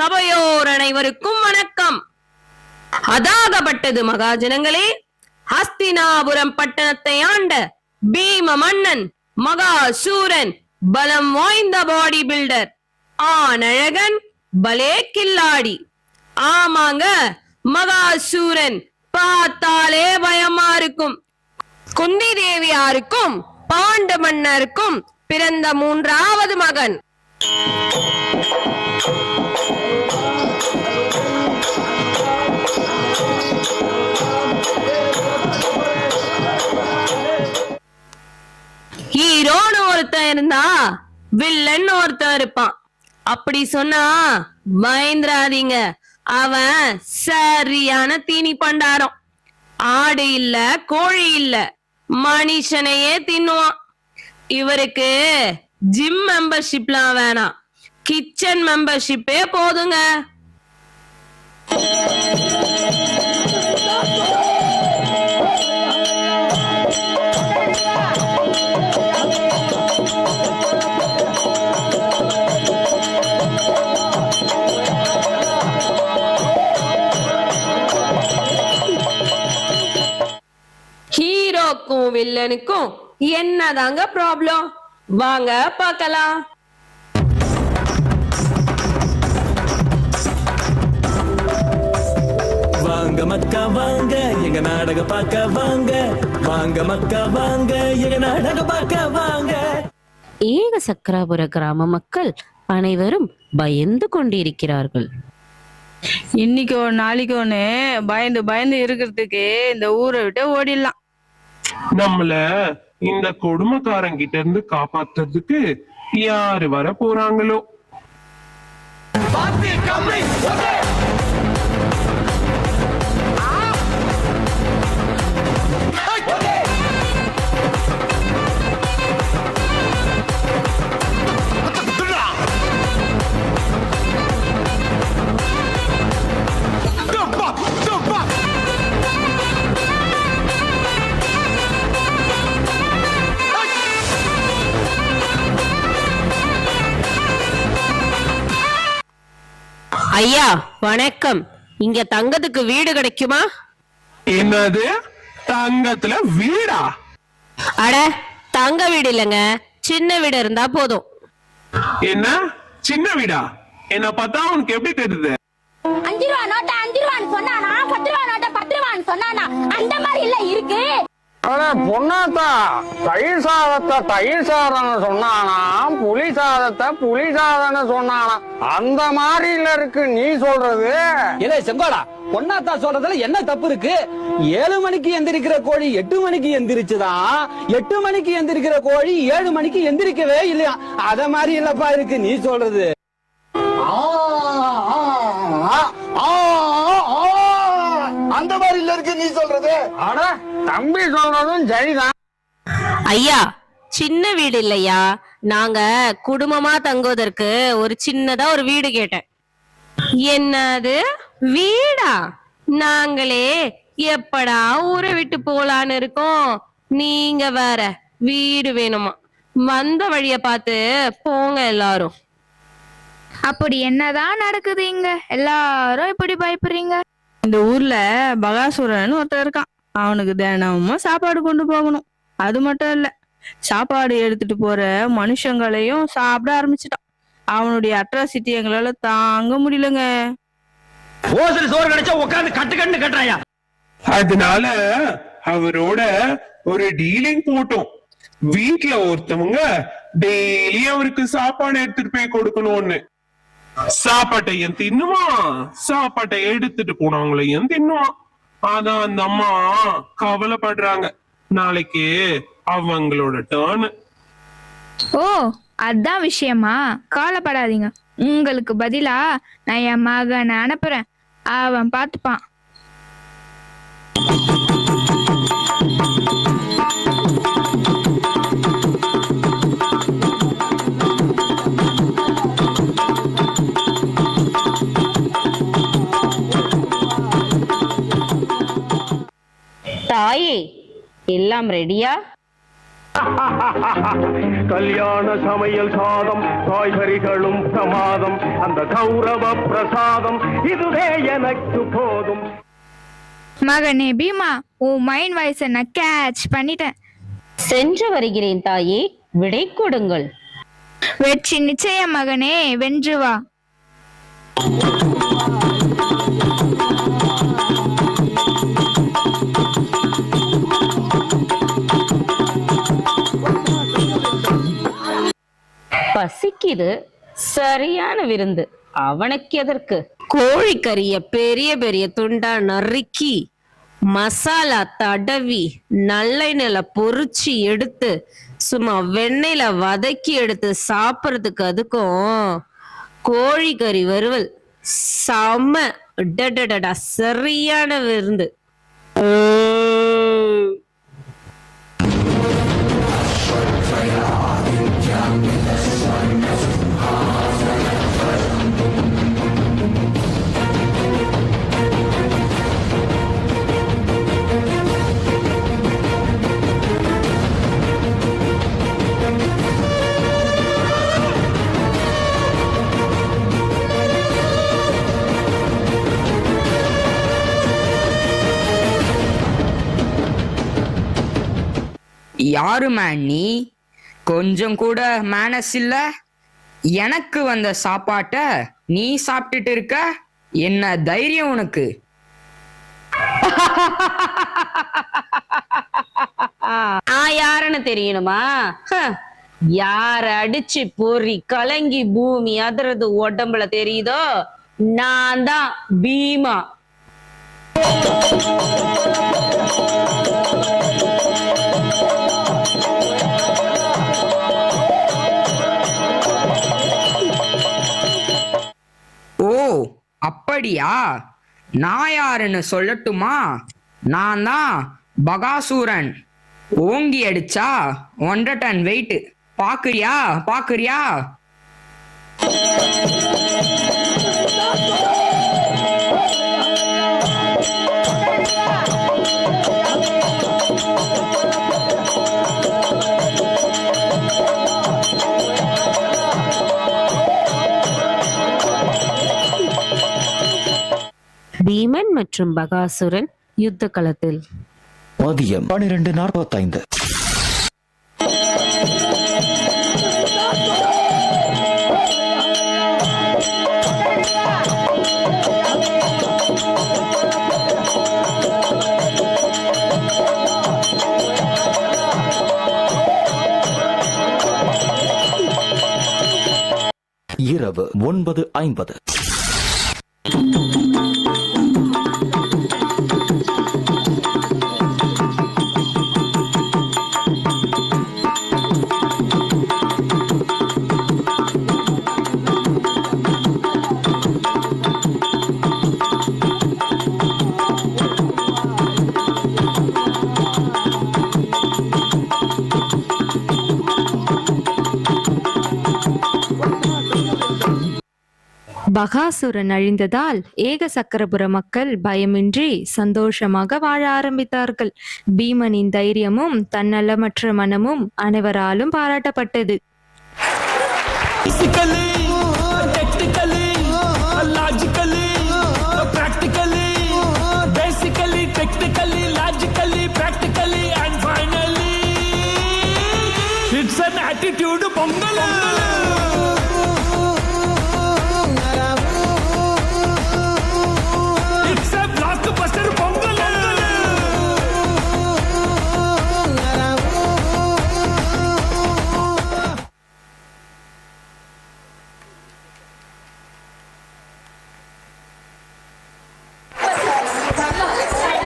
சபையோர் அனைவருக்கும் வணக்கம். அதாகப்பட்டது மகாஜனங்களே, ஹஸ்தினாபுரம் பட்டணத்தை ஆண்ட பீம மன்னன் மகாசூரன், பலம் வாய்ந்த பாடி பில்டர், ஆனழகன், பலே கில்லாடி. ஆமாங்க, மகாசூரன் பார்த்தாலே பயமா இருக்கும். குந்தி தேவியாருக்கும் பாண்ட மன்னருக்கும் பிறந்த மூன்றாவது மகன். ஹீரோன்னு ஒருத்தன் இருந்தா வில்லன் ஒருத்தன் இருப்பான். அப்படி சொன்னா பயந்துராதீங்க, அவன் சரியான தீனி பண்டாரம். ஆடு இல்ல, கோழி இல்ல, மனுஷனையே தின்னுவான். இவருக்கு ஜிம் மெம்பர்ஷிப்லாம் வேணாம், கிச்சன் மெம்பர்ஷிப்பே போதுங்க. ஹீரோக்கும் வில்லனுக்கும் என்னதாங்க ப்ராப்ளம்? வாங்க பார்க்கலாம். வாங்க மக்கா வாங்க, எங்க நாடக பார்க்க வாங்க. வாங்க மக்கா வாங்க, எங்க நாடக பார்க்க வாங்க. ஏக சக்கராபுர கிராம மக்கள் அனைவரும் பயந்து கொண்டிருக்கிறார்கள். இன்னைக்கு ஒரு நாளைக்கு ஒண்ணு பயந்து பயந்து இருக்கிறதுக்கு இந்த ஊரை விட்டு ஓடிடலாம். நம்மள இந்த கொடுமைக்காரங்கிட்ட இருந்து காப்பாத்துறதுக்கு யாரு வர போறாங்களோ? ஐயா வணக்கம், இங்க தங்கத்துக்கு வீடு கிடைக்குமா? என்னது, தங்கத்துல வீடா? அட, தங்க வீடு இல்லங்க, சின்ன வீடு இருந்தா போதும். என்ன சின்ன வீடா? என்ன பார்த்தா உனக்கு எப்படி தெரியுது? 5 ரூபா நோட்டை 5 ரூபான்னு சொன்னானா, 10 ரூபா நோட்டை 10 ரூபான்னு சொன்னானா, அந்த மாதிரி இல்ல இருக்கு. பொண்ணாத்தா, தயிர் சாதத்தை தயிர் சாதம்னு சொன்னானா, புளி சாதத்தை புளி சாதம்னு சொன்னானா, அந்த மாதிரில இருக்கு நீ சொல்றது. இல்ல செங்கோடா, பொன்னாத்தா சொல்றதுல என்ன தப்பு இருக்கு? 7 மணிக்கு எந்திரிக்கிற கோழி 8 மணிக்கு எந்திரிச்சுதான், 8 மணிக்கு எந்திரிக்கிற கோழி 7 மணிக்கு எந்திரிக்கவே இல்லையா? அத மாதிரி இல்லப்பா இருக்கு நீ சொல்றது. அந்த மாதிரி இல்ல இருக்கு நீ சொல்றது. அட தம்பி சொல்றதும் சரிதான். ஐயா, சின்ன வீடு இல்லையா, நாங்க குடும்பமா தங்குவதற்கு ஒரு சின்னதா ஒரு வீடு கேட்டேன். என்னது வீடா? நாங்களே எப்படா ஊரை விட்டு போலான்னு இருக்கோம், நீங்க வேற வீடு வேணுமா? வந்த வழிய பார்த்து போங்க எல்லாரும். அப்படி என்னதான் நடக்குது இங்க? எல்லாரும் இப்படி பயப்படுறீங்க? இந்த ஊர்ல பகாசுரன் ஒருத்தர் இருக்கான். அவனுக்கு தினமும் சாப்பாடு கொண்டு போகணும். அது மட்டும் இல்ல, சாப்பாடு எடுத்துட்டு போற மனுஷங்களையும் சாப்பிட ஆரம்பிச்சுட்டான். அவனுடைய அட்ராசிட்டி எங்களால தாங்க முடியலங்க. ஓசல் சோறு கிடைச்சா உட்காந்து கட்டு கட்டு கட்டுறாயா? அதனால அவரோட ஒரு டீலிங் போட்டோம். வீட்டுல ஒருத்தவங்க டெய்லி அவருக்கு சாப்பாடு எடுத்துட்டு போய் கொடுக்கணும்னு. சாப்பாட்டையும் தின்னுவான், சாப்பாட்டை எடுத்துட்டு போனவங்களையும் தின்னுவான். அதான் அந்த அம்மா கவலைப்படுறாங்க, நாளைக்கு அவங்களோட டர்ன். ஓ, அதான் விஷயமா? கவலைப்படாதீங்க, உங்களுக்கு பதிலா நான் என் மகனை அனுப்புறேன், அவன் பார்த்துப்பான். தாயே, எல்லாம் ரெடியா? கல்யாண சமையல் சாதம், காய்கறிகளும் பிரமாதம், அந்த கௌரவ பிரசாதம் இதுவே எனக்கு போதும். மகனே பீமா, உன் மைண்ட் வாய்ஸை நான் கேட்ச் பண்ணிட்டேன். சென்று வருகிறேன் தாயே, விடை கொடுங்கள். வெற்றி நிச்சயம் மகனே, வென்று வா. பசிக்குது, சரியான விருந்து. அவனுக்கு எதற்கு? கோழிக்கறிய பெரிய பெரிய துண்டா நறுக்கி மசாலா தடவி நல்லெண்ணெயில பொரிச்சு எடுத்து சும்மா வெண்ணெயில வதக்கி எடுத்து சாப்பிட்றதுக்கு அதுக்கும் கோழிக்கறி வறுவல் செம்ம டடடடா சரியான விருந்து. யாரு மேன் நீ? கொஞ்சம் கூட மேனஸ் இல்ல. எனக்கு வந்த சாப்பாட்ட நீ சாப்பிட்டுட்டு இருக்க. என்ன தைரியம் உனக்கு? யாருன்னு தெரியணுமா? யார அடிச்சு பொறி கலங்கி பூமி அதிரது உடம்புல தெரியுதோ, நான் தான் பீமா. ஓ அப்படியா? நான் யாருன்னு சொல்லட்டுமா? நான் தான் பகாசூரன். ஓங்கி அடிச்சா 1.5 டன் வெயிட். பாக்குறியா பாக்குறியா? பீமன் மற்றும் பகாசுரன் யுத்த களத்தில். மதியம் 12:45. இரவு 9:50. பகாசுரன் அழிந்ததால் ஏக சக்கரபுர மக்கள் பயமின்றி சந்தோஷமாக வாழ ஆரம்பித்தார்கள். பீமனின் தைரியமும் தன்னலமற்ற மனமும் அனைவராலும் பாராட்டப்பட்டது. It's an attitude Pongal.